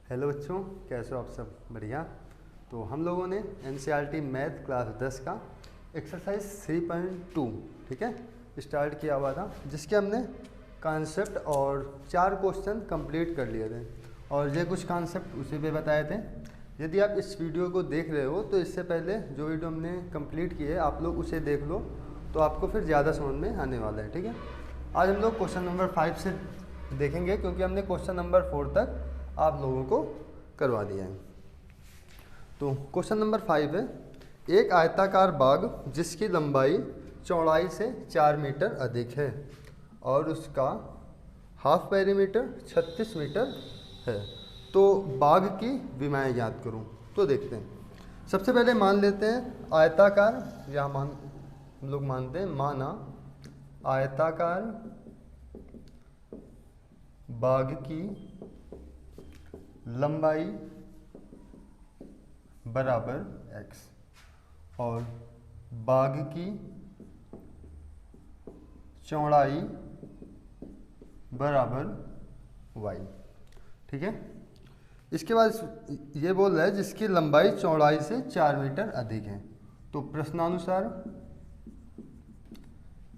Hello बच्चों, कैसे हो आप सब? बढ़िया। तो हम लोगों ने एनसीईआरटी मैथ क्लास 10 का एक्सरसाइज 3.2 ठीक है स्टार्ट किया हुआ था, जिसके हमने कॉन्सेप्ट और 4 क्वेश्चन कंप्लीट कर लिए थे और ये कुछ कॉन्सेप्ट उसी पे बताए थे। यदि आप इस वीडियो को देख रहे हो तो इससे पहले जो वीडियो हमने कंप्लीट की है आप लोग उसे देख लो, तो आपको फिर ज़्यादा समझ में आने वाला है। ठीक है, आज हम लोग क्वेश्चन नंबर 5 से देखेंगे, क्योंकि हमने क्वेश्चन नंबर 4 तक आप लोगों को करवा दिया है। तो क्वेश्चन नंबर 5 है, एक आयताकार बाग जिसकी लंबाई चौड़ाई से 4 मीटर अधिक है और उसका हाफ पेरीमीटर 36 मीटर है, तो बाग की विमाएँ ज्ञात करूं। तो देखते हैं। सबसे पहले मान लेते हैं आयताकार, या हम लोग मानते हैं माना आयताकार बाग की लंबाई बराबर x और बाग की चौड़ाई बराबर y। ठीक है, इसके बाद ये बोल रहा है जिसकी लंबाई चौड़ाई से 4 मीटर अधिक है। तो प्रश्नानुसार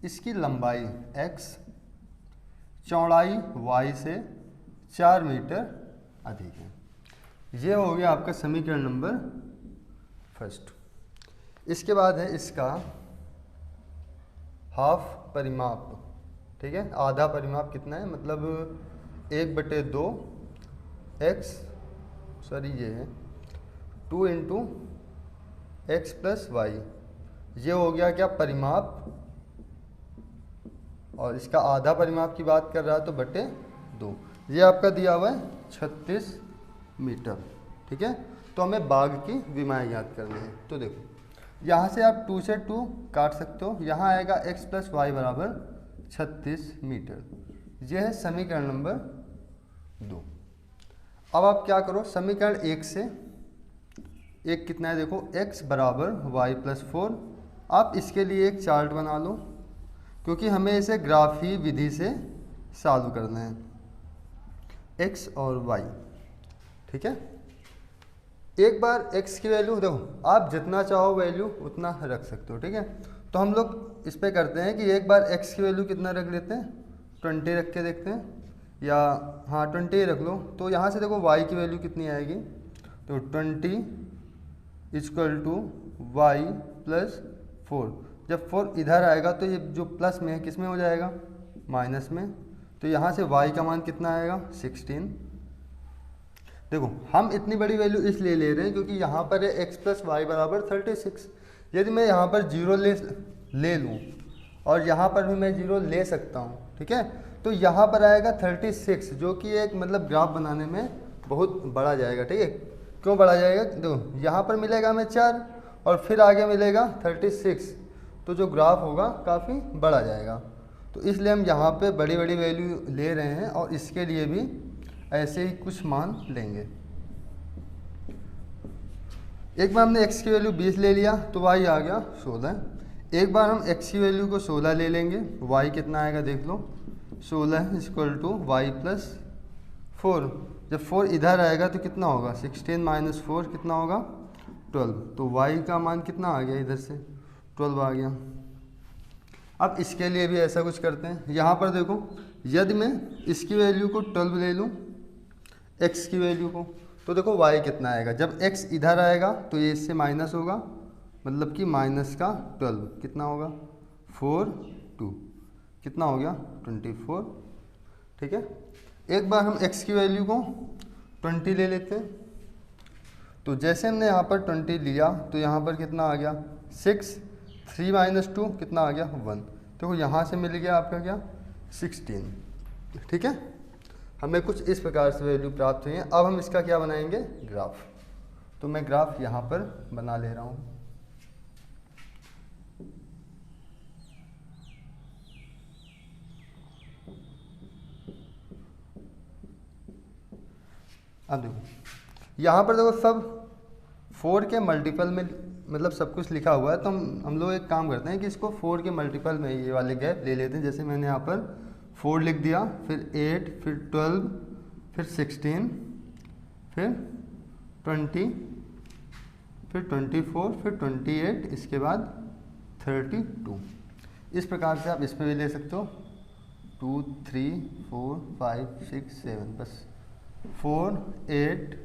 इसकी लंबाई x चौड़ाई y से 4 मीटर अधिक है। ये हो गया आपका समीकरण नंबर फर्स्ट। इसके बाद है इसका हाफ परिमाप। ठीक है, आधा परिमाप कितना है, मतलब 1/2 x, सॉरी ये है 2 इंटू एक्स प्लस वाई। ये हो गया क्या परिमाप, और इसका आधा परिमाप की बात कर रहा है तो बटे 2। ये आपका दिया हुआ है 36 मीटर। ठीक है, तो हमें बाग की विमाएँ ज्ञात करनी है। तो देखो यहाँ से आप 2 से 2 काट सकते हो, यहाँ आएगा x प्लस वाई बराबर 36 मीटर। यह है समीकरण नंबर 2। अब आप क्या करो, समीकरण 1 से एक कितना है देखो, x बराबर वाई प्लस 4। आप इसके लिए एक चार्ट बना लो, क्योंकि हमें इसे ग्राफी विधि से सॉल्व करना है, x और y। ठीक है, एक बार x की वैल्यू देखो, आप जितना चाहो वैल्यू उतना रख सकते हो। ठीक है, तो हम लोग इस पे करते हैं कि एक बार x की वैल्यू कितना रख लेते हैं, 20 रख के देखते हैं, या हाँ 20 ही रख लो। तो यहाँ से देखो y की वैल्यू कितनी आएगी, तो 20 इक्वल टू वाई प्लस 4। जब 4 इधर आएगा तो ये जो प्लस में है किस में हो जाएगा, माइनस में। तो यहाँ से y का मान कितना आएगा, 16। देखो हम इतनी बड़ी वैल्यू इसलिए ले रहे हैं क्योंकि यहाँ पर है x प्लस वाई बराबर 36। यदि मैं यहाँ पर 0 ले लूँ और यहाँ पर भी मैं 0 ले सकता हूँ, ठीक है, तो यहाँ पर आएगा 36, जो कि एक मतलब ग्राफ बनाने में बहुत बड़ा जाएगा। ठीक है, क्यों बड़ा जाएगा, देखो यहाँ पर मिलेगा हमें 4 और फिर आगे मिलेगा 36, तो जो ग्राफ होगा काफ़ी बड़ा जाएगा। तो इसलिए हम यहाँ पे बड़ी बड़ी वैल्यू ले रहे हैं और इसके लिए भी ऐसे ही कुछ मान लेंगे। एक बार हमने x की वैल्यू 20 ले लिया तो y आ गया 16। एक बार हम x की वैल्यू को 16 ले लेंगे, y कितना आएगा देख लो, 16 इक्वल टू वाई प्लस 4। जब 4 इधर आएगा तो कितना होगा, 16 माइनस 4 कितना होगा, 12। तो y का मान कितना आ गया, इधर से 12 आ गया। अब इसके लिए भी ऐसा कुछ करते हैं, यहाँ पर देखो यदि मैं इसकी वैल्यू को 12 ले लूँ x की वैल्यू को, तो देखो y कितना आएगा, जब x इधर आएगा तो ये इससे माइनस होगा, मतलब कि माइनस का 12 कितना होगा, 4 2 कितना हो गया 24। ठीक है, एक बार हम x की वैल्यू को 20 ले लेते हैं। तो जैसे हमने यहाँ पर 20 लिया तो यहाँ पर कितना आ गया 6, 3 माइनस 2 कितना आ गया 1। देखो यहाँ से मिल गया आपका क्या 16। ठीक है, हमें कुछ इस प्रकार से वैल्यू प्राप्त हुई है। अब हम इसका क्या बनाएंगे, ग्राफ। तो मैं ग्राफ यहाँ पर बना ले रहा हूँ। अब देखो यहाँ पर देखो सब 4 के मल्टीपल में मतलब सब कुछ लिखा हुआ है, तो हम लोग एक काम करते हैं कि इसको 4 के मल्टीपल में ये वाले गैप ले लेते हैं। जैसे मैंने यहाँ पर 4 लिख दिया, फिर 8, फिर 12, फिर 16, फिर 20, फिर 24, फिर 28, इसके बाद 32। इस प्रकार से आप इसमें भी ले सकते हो 2, 3, 4, 5, 6, 7, बस 4, 8,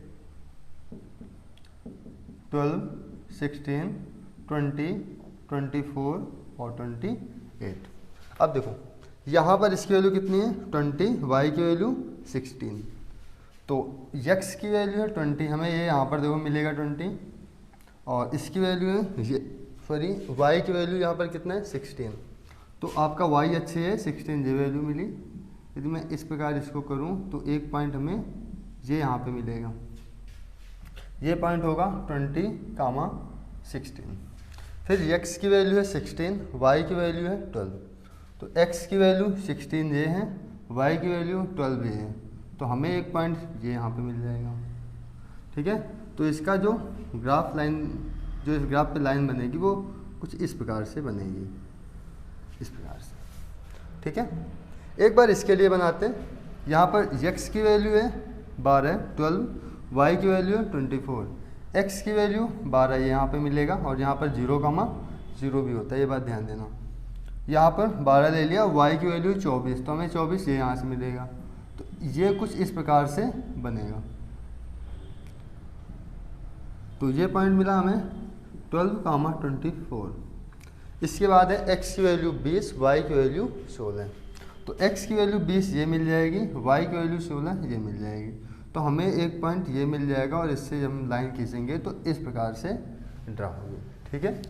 12, 16, 20, 24 और 28। अब देखो यहाँ पर इसकी वैल्यू कितनी है 20, y की वैल्यू 16, तो x की वैल्यू है 20, हमें ये यहाँ पर देखो मिलेगा 20, और इसकी वैल्यू है ये सॉरी y की वैल्यू यहाँ पर कितना है 16, तो आपका y अच्छी है 16 ये वैल्यू मिली। यदि मैं इस प्रकार इसको करूँ तो एक पॉइंट हमें ये यहाँ पे मिलेगा, ये पॉइंट होगा 20, 16। फिर x की वैल्यू है 16, y की वैल्यू है 12, तो x की वैल्यू 16 ये है, y की वैल्यू 12 ये है, तो हमें एक पॉइंट ये यहाँ पे मिल जाएगा। ठीक है, तो इसका जो ग्राफ लाइन, जो इस ग्राफ पे लाइन बनेगी वो कुछ इस प्रकार से बनेगी, इस प्रकार से। ठीक है, एक बार इसके लिए बनाते हैं। यहाँ पर x की वैल्यू है 12, 12, y की वैल्यू 24, x की वैल्यू 12 ये यहाँ पे मिलेगा, और यहाँ पर 0, भी होता है, ये बात ध्यान देना। यहाँ पर 12 ले लिया, y की वैल्यू 24, तो हमें 24 ये यहाँ से मिलेगा, तो ये कुछ इस प्रकार से बनेगा। तो ये पॉइंट मिला हमें 12, 24। इसके बाद है x की वैल्यू 20, y की वैल्यू 16, तो x की वैल्यू 20 ये मिल जाएगी, y की वैल्यू 16 ये मिल जाएगी, तो हमें एक पॉइंट ये मिल जाएगा, और इससे जब हम लाइन खींचेंगे तो इस प्रकार से ड्रा होगी। ठीक है,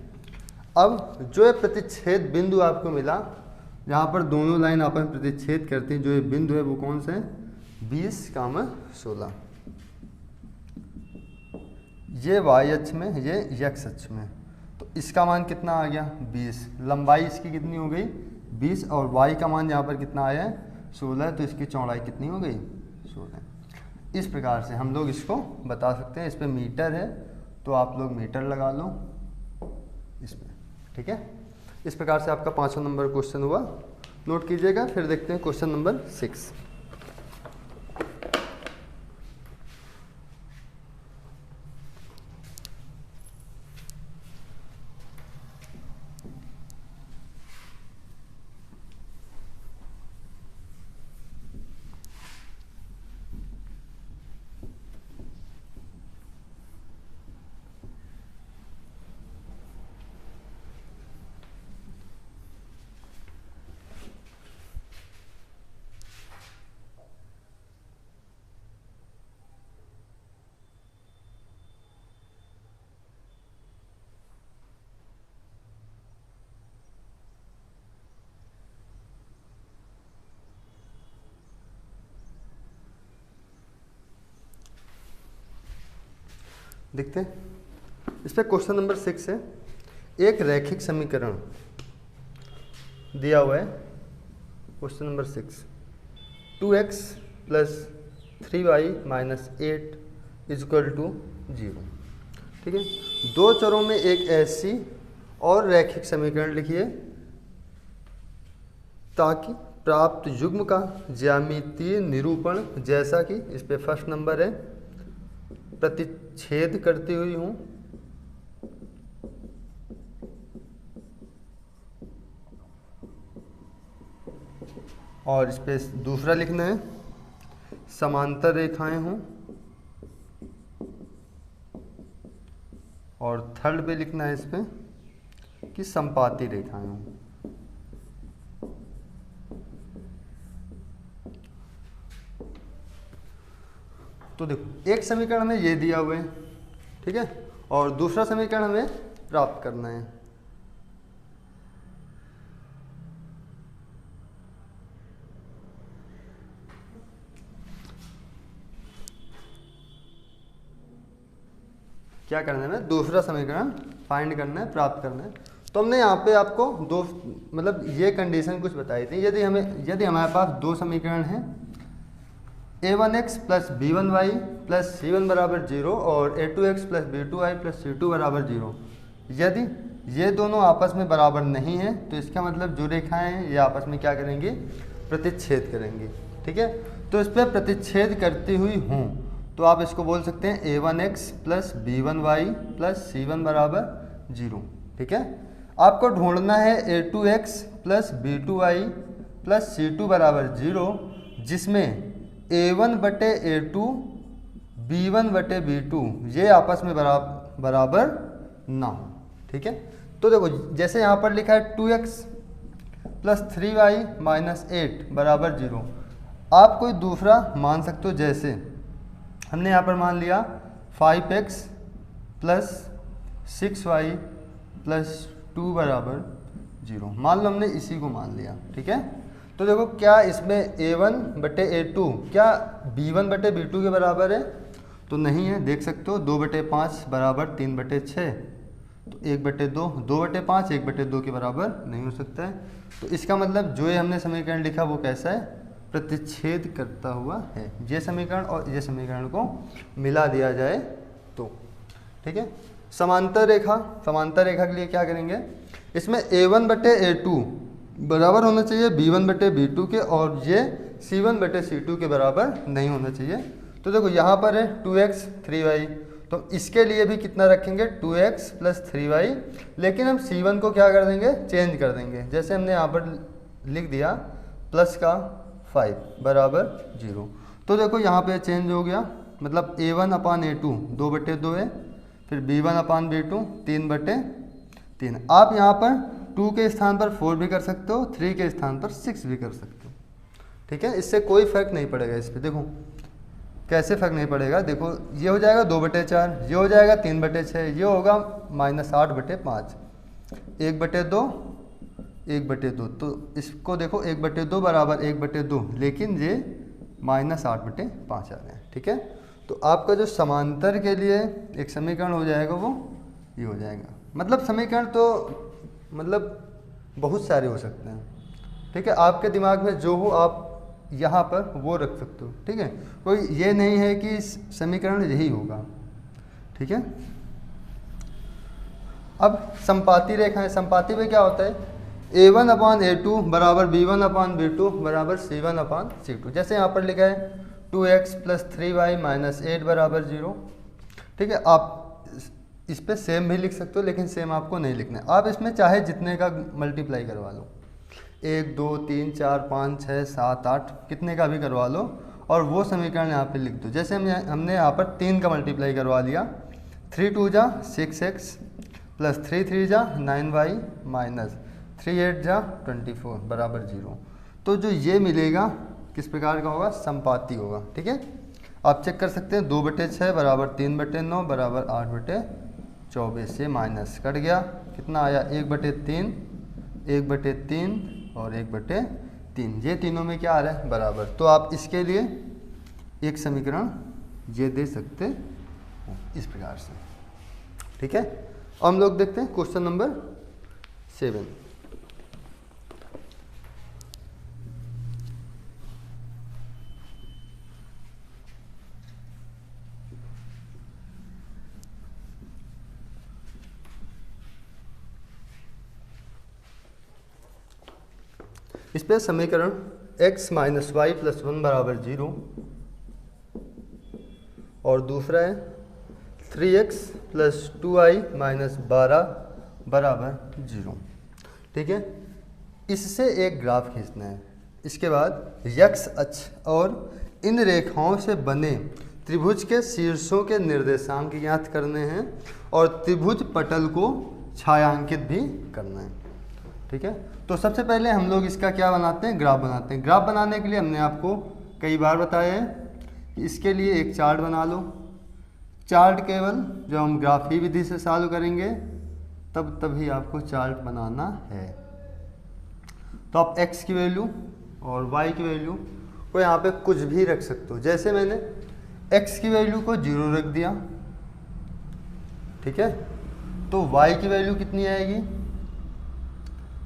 अब जो ये प्रतिच्छेद बिंदु आपको मिला, यहाँ पर दोनों लाइन आपस में प्रतिच्छेद करती हैं, जो ये बिंदु है वो कौन सा है 20, 16, ये y अक्ष में, ये x अक्ष में, तो इसका मान कितना आ गया 20, लंबाई इसकी कितनी हो गई 20, और y का मान यहाँ पर कितना आया है 16, तो इसकी चौड़ाई कितनी हो गई 16। इस प्रकार से हम लोग इसको बता सकते हैं। इस पे मीटर है तो आप लोग मीटर लगा लो इस पर। ठीक है, इस प्रकार से आपका 5वां नंबर क्वेश्चन हुआ, नोट कीजिएगा। फिर देखते हैं क्वेश्चन नंबर 6। देखते हैं, इस पर क्वेश्चन नंबर 6 है। एक रैखिक समीकरण दिया हुआ है, क्वेश्चन नंबर 6, 2x + 3y - 8 = 0। ठीक है, दो चरों में एक ऐसी और रैखिक समीकरण लिखिए ताकि प्राप्त युग्म का ज्यामितीय निरूपण, जैसा कि इस पे फर्स्ट नंबर है, प्रतिच्छेद करती हुई हूं, और इस पे दूसरा लिखना है समांतर रेखाएं हों, और थर्ड पे लिखना है इस पे कि संपाती रेखाएं हों। तो देखो, एक समीकरण हमें ये दिया हुआ है, ठीक है, और दूसरा समीकरण हमें प्राप्त करना है। क्या करना है, हमें दूसरा समीकरण फाइंड करना है, प्राप्त करना है। तो हमने यहाँ पे आपको दो, मतलब ये कंडीशन कुछ बताई थी। यदि हमारे पास दो समीकरण हैं, a1x + b1y + c1 = 0 और a2x + b2y + c2 = 0, यदि ये दोनों आपस में बराबर नहीं है तो इसका मतलब जो रेखाएं हैं ये आपस में क्या करेंगे, प्रतिच्छेद करेंगे। ठीक है, तो इस पर प्रतिच्छेद करती हुई हूँ, तो आप इसको बोल सकते हैं a1x plus b1y plus c1 बराबर 0। ठीक है, आपको ढूंढना है a2x plus b2y plus c2 बराबर 0, जिसमें a1 बटे a2 b1 बटे b2 ये आपस में बराबर ना हो। ठीक है, तो देखो जैसे यहाँ पर लिखा है 2x प्लस 3y माइनस 8 बराबर 0, आप कोई दूसरा मान सकते हो। जैसे हमने यहाँ पर मान लिया 5x प्लस 6y प्लस 2 बराबर 0, मान लो हमने इसी को मान लिया। ठीक है, तो देखो क्या इसमें a1 बटे a2 क्या b1 बटे b2 के बराबर है? तो नहीं है, देख सकते हो 2 बटे 5 बराबर 3 बटे 6, तो 1 बटे 2, 2 बटे 5 1 बटे 2 के बराबर नहीं हो सकता है। तो इसका मतलब जो ये हमने समीकरण लिखा वो कैसा है? प्रतिच्छेद करता हुआ है। ये समीकरण और ये समीकरण को मिला दिया जाए तो। ठीक है, समांतर रेखा, समांतर रेखा के लिए क्या करेंगे? इसमें a1 बटे a2 बराबर होना चाहिए b1 बटे b2 के, और ये c1 बटे c2 के बराबर नहीं होना चाहिए। तो देखो यहाँ पर है 2x 3y, तो इसके लिए भी कितना रखेंगे? 2x प्लस 3y, लेकिन हम c1 को क्या कर देंगे? चेंज कर देंगे। जैसे हमने यहाँ पर लिख दिया प्लस का 5 बराबर 0, तो देखो यहाँ पे चेंज हो गया, मतलब a1 अपान a2 2 बटे 2 है, फिर b1 अपान b2 3 बटे 3। आप यहाँ पर 2 के स्थान पर 4 भी कर सकते हो, 3 के स्थान पर 6 भी कर सकते हो। ठीक है, इससे कोई फर्क नहीं पड़ेगा इस पर। देखो कैसे फर्क नहीं पड़ेगा, देखो ये हो जाएगा 2 बटे 4, ये हो जाएगा 3 बटे 6, ये होगा -8 बटे 5, 1 बटे 2 1 बटे 2, तो इसको देखो 1 बटे 2 बराबर 1 बटे 2, लेकिन ये -8 बटे 5 आ रहे हैं। ठीक है, तो आपका जो समांतर के लिए एक समीकरण हो जाएगा वो ये हो जाएगा। मतलब समीकरण तो मतलब बहुत सारे हो सकते हैं। ठीक है, आपके दिमाग में जो हो आप यहाँ पर वो रख सकते हो। ठीक है, कोई ये नहीं है कि समीकरण यही होगा। ठीक है, अब संपाती रेखा है। संपाती में क्या होता है? a1 अपान a2 बराबर b1 अपान b2 बराबर c1 अपान c2। जैसे यहाँ पर लिखा है 2x प्लस 3y माइनस 8 बराबर 0। ठीक है, आप इस पर सेम भी लिख सकते हो, लेकिन सेम आपको नहीं लिखना है। आप इसमें चाहे जितने का मल्टीप्लाई करवा लो, 1 2 3 4 5 6 7 8 कितने का भी करवा लो, और वो समीकरण यहाँ पे लिख दो। जैसे हमने यहाँ पर 3 का मल्टीप्लाई करवा लिया, 3 2 जा 6x प्लस 3 3 जा 9y माइनस 3 8 जा 24 बराबर 0। तो जो ये मिलेगा किस प्रकार का होगा? संपाती होगा। ठीक है, आप चेक कर सकते हैं 2 बटे 6 बराबर 3 बटे 9 बराबर 8 बटे 24, से माइनस कट गया, कितना आया? 1 बटे 3 1 बटे 3 और 1 बटे 3, ये तीनों में क्या आ रहा है? बराबर। तो आप इसके लिए एक समीकरण ये दे सकते हो इस प्रकार से। ठीक है, अब हम लोग देखते हैं क्वेश्चन नंबर 7। इस पे समीकरण x माइनस वाई प्लस 1 बराबर 0, और दूसरा है 3x प्लस 2y माइनस 12 बराबर 0। ठीक है, इससे एक ग्राफ खींचना है। इसके बाद x अक्ष और इन रेखाओं से बने त्रिभुज के शीर्षों के निर्देशांक ज्ञात करने हैं, और त्रिभुज पटल को छायांकित भी करना है। ठीक है, तो सबसे पहले हम लोग इसका क्या बनाते हैं? ग्राफ बनाते हैं। ग्राफ बनाने के लिए हमने आपको कई बार बताया है कि इसके लिए एक चार्ट बना लो। चार्ट केवल जब हम ग्राफी विधि से सॉल्व करेंगे तभी आपको चार्ट बनाना है। तो आप x की वैल्यू और y की वैल्यू को यहाँ पे कुछ भी रख सकते हो। जैसे मैंने x की वैल्यू को 0 रख दिया, ठीक है, तो y की वैल्यू कितनी आएगी?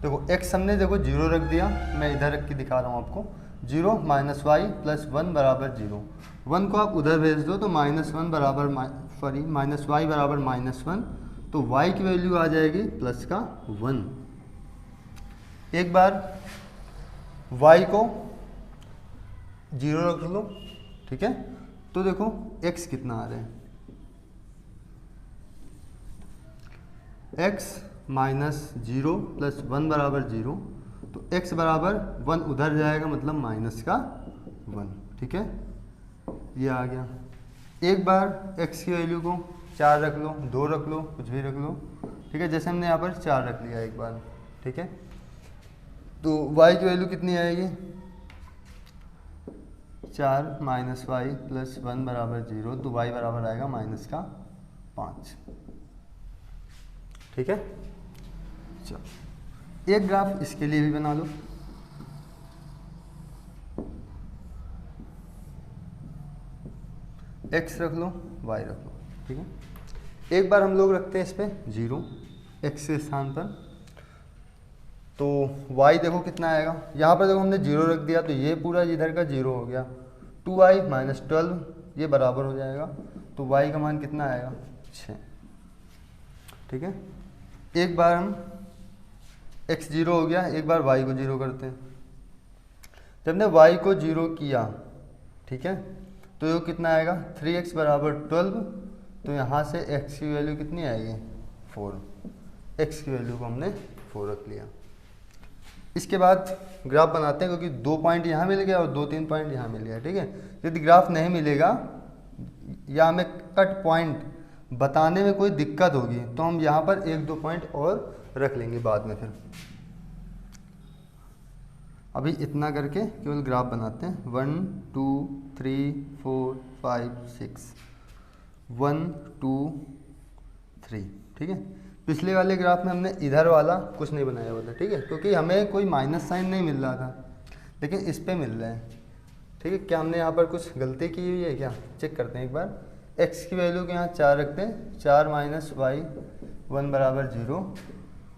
देखो x हमने 0 रख दिया, मैं इधर रख के दिखा रहा हूँ आपको। 0 माइनस वाई प्लस 1 बराबर 0। 1 को आप उधर भेज दो तो -1 बराबर माइनस वाई बराबर -1, तो y की वैल्यू आ जाएगी प्लस का 1। एक बार y को 0 रख लो, ठीक है, तो देखो x कितना आ रहा है, x -0 + 1 बराबर 0, तो x बराबर 1 उधर जाएगा, मतलब माइनस का 1, ठीक है, ये आ गया। एक बार x की वैल्यू को 4 रख लो, 2 रख लो, कुछ भी रख लो, ठीक है, जैसे हमने यहाँ पर 4 रख लिया एक बार, ठीक है। तो y की वैल्यू कितनी आएगी, 4 - y + 1 बराबर 0, तो y बराबर आएगा माइनस का 5, ठीक है। चलो एक ग्राफ इसके लिए भी बना लो। x रख लो, y रख लो, ठीक है। एक बार हम लोग रखते हैं इस पर 0 x के स्थान पर, तो y देखो कितना आएगा, यहाँ पर देखो हमने 0 रख दिया, तो ये पूरा इधर का 0 हो गया, 2y - 12 ये बराबर हो जाएगा, तो y का मान कितना आएगा, 6, ठीक है। एक बार हम x 0 हो गया, एक बार y को 0 करते हैं। जब हमने y को 0 किया, ठीक है, तो ये कितना आएगा, 3x बराबर 12, तो यहाँ से x की वैल्यू कितनी आएगी, 4, x की वैल्यू को हमने 4 रख लिया। इसके बाद ग्राफ बनाते हैं, क्योंकि 2 पॉइंट यहाँ मिल गया और 2-3 पॉइंट यहाँ मिल गया, ठीक है। यदि ग्राफ नहीं मिलेगा या हमें कट पॉइंट बताने में कोई दिक्कत होगी, तो हम यहाँ पर 1-2 पॉइंट और रख लेंगे बाद में। फिर अभी इतना करके केवल ग्राफ बनाते हैं, 1 2 3 4 5 6, 1 2 3, ठीक है। पिछले वाले ग्राफ में हमने इधर वाला कुछ नहीं बनाया हुआ था, ठीक है, क्योंकि हमें कोई माइनस साइन नहीं मिल रहा था, लेकिन इस पे मिल रहा है, ठीक है। क्या हमने यहाँ पर कुछ गलती की हुई है क्या, चेक करते हैं एक बार। x की वैल्यू के यहाँ 4 रखते हैं, 4 - y 1 बराबर 0,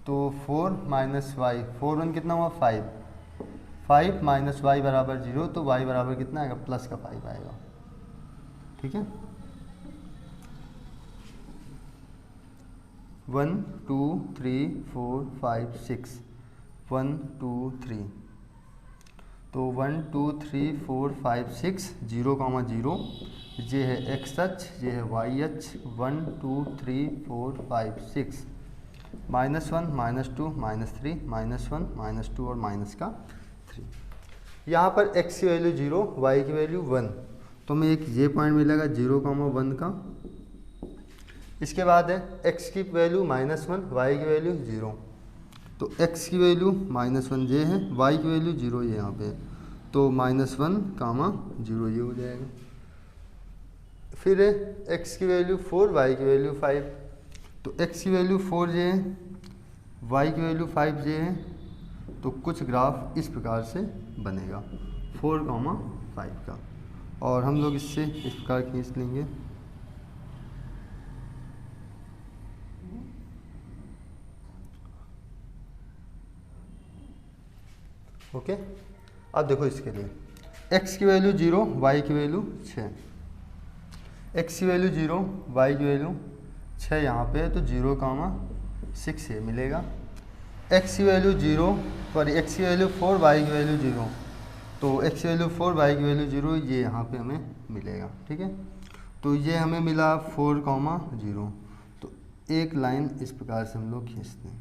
तो 4 - y, 4 1 कितना हुआ, 5, 5 - y बराबर 0, तो y बराबर कितना आएगा, प्लस का 5 आएगा, ठीक है। 1 2 3 4 5 6, 1 2 3, तो 1 2 3 4 5 6, 0, 0, ये है x अक्ष, ये है y अक्ष, 1 2 3 4 5 6, -1 -2 -3 -1 -2 और माइनस का 3। यहाँ पर x की वैल्यू 0, y की वैल्यू 1, तो हमें एक ये पॉइंट मिलेगा 0, 1 का। इसके बाद है x की वैल्यू -1, y की वैल्यू 0, तो x की वैल्यू -1 ये है, y की वैल्यू 0 ये यहाँ पे है, तो -1, 0 ये हो जाएगा। फिर है x की वैल्यू 4, y की वैल्यू 5, तो x की वैल्यू 4 ये है, y की वैल्यू 5 ये है, तो कुछ ग्राफ इस प्रकार से बनेगा 4, 5 का, और हम लोग इससे इस प्रकार खींच लेंगे। ओके, अब देखो इसके लिए x की वैल्यू 0, y की वैल्यू 6, x की वैल्यू 0, y की वैल्यू 6 यहाँ पे है, तो 0, 6 ये मिलेगा। x की वैल्यू 0, सॉरी x की वैल्यू 4, y की वैल्यू 0, तो x की वैल्यू 4, y की वैल्यू 0, ये यहाँ पे हमें मिलेगा, ठीक है। तो ये हमें मिला 4, 0, तो एक लाइन इस प्रकार से हम लोग खींचते हैं।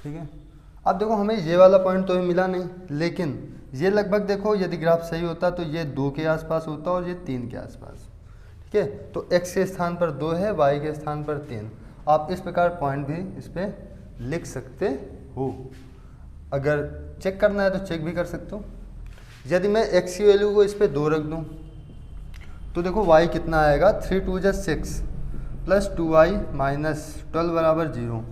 ठीक है, अब देखो हमें ये वाला पॉइंट तो मिला नहीं, लेकिन ये लगभग देखो यदि ग्राफ सही होता तो ये 2 के आसपास होता और ये 3 के आसपास, ठीक है। तो x के स्थान पर 2 है, y के स्थान पर 3, आप इस प्रकार पॉइंट भी इस पर लिख सकते हो। अगर चेक करना है तो चेक भी कर सकते हो। यदि मैं x की वैल्यू को इस पर 2 रख दूँ, तो देखो y कितना आएगा, 3 2 = 6 + 2y - 12 बराबर 0,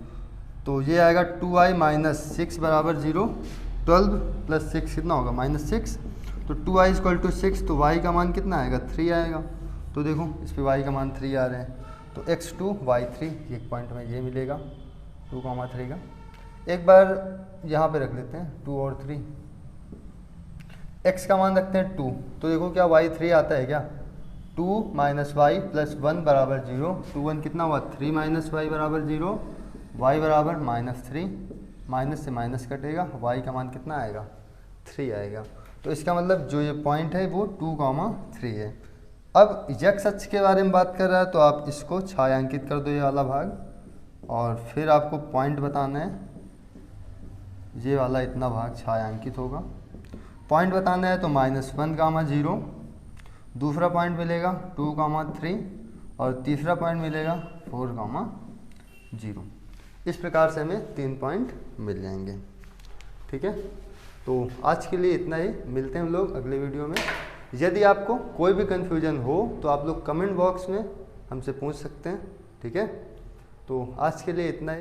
तो ये आएगा 2y - 6 बराबर 0, 12 + 6 कितना होगा, -6, तो 2y = 6, तो y का मान कितना आएगा, 3 आएगा। तो देखो इस पे y का मान 3 आ रहे हैं, तो x2 y3 एक पॉइंट में ये मिलेगा 2, 3 का। एक बार यहाँ पे रख लेते हैं 2 और 3, x का मान रखते हैं 2, तो देखो क्या y3 आता है क्या, 2 माइनस वाई प्लस 1 बराबर 0। 2 1 कितना हुआ 3 माइनस वाई बराबर 0। वाई बराबर -3, माइनस से माइनस कटेगा, वाई का मान कितना आएगा 3 आएगा। तो इसका मतलब जो ये पॉइंट है वो 2,3 है। अब यक्स अक्ष के बारे में बात कर रहा है तो आप इसको छायांकित कर दो ये वाला भाग, और फिर आपको पॉइंट बताना है। ये वाला इतना भाग छायांकित होगा। पॉइंट बताना है तो -1,0, दूसरा पॉइंट मिलेगा 2,3 और तीसरा पॉइंट मिलेगा 4,0। इस प्रकार से हमें 3 पॉइंट मिल जाएंगे। ठीक है, तो आज के लिए इतना ही। मिलते हैं हम लोग अगले वीडियो में। यदि आपको कोई भी कन्फ्यूजन हो तो आप लोग कमेंट बॉक्स में हमसे पूछ सकते हैं। ठीक है, तो आज के लिए इतना ही।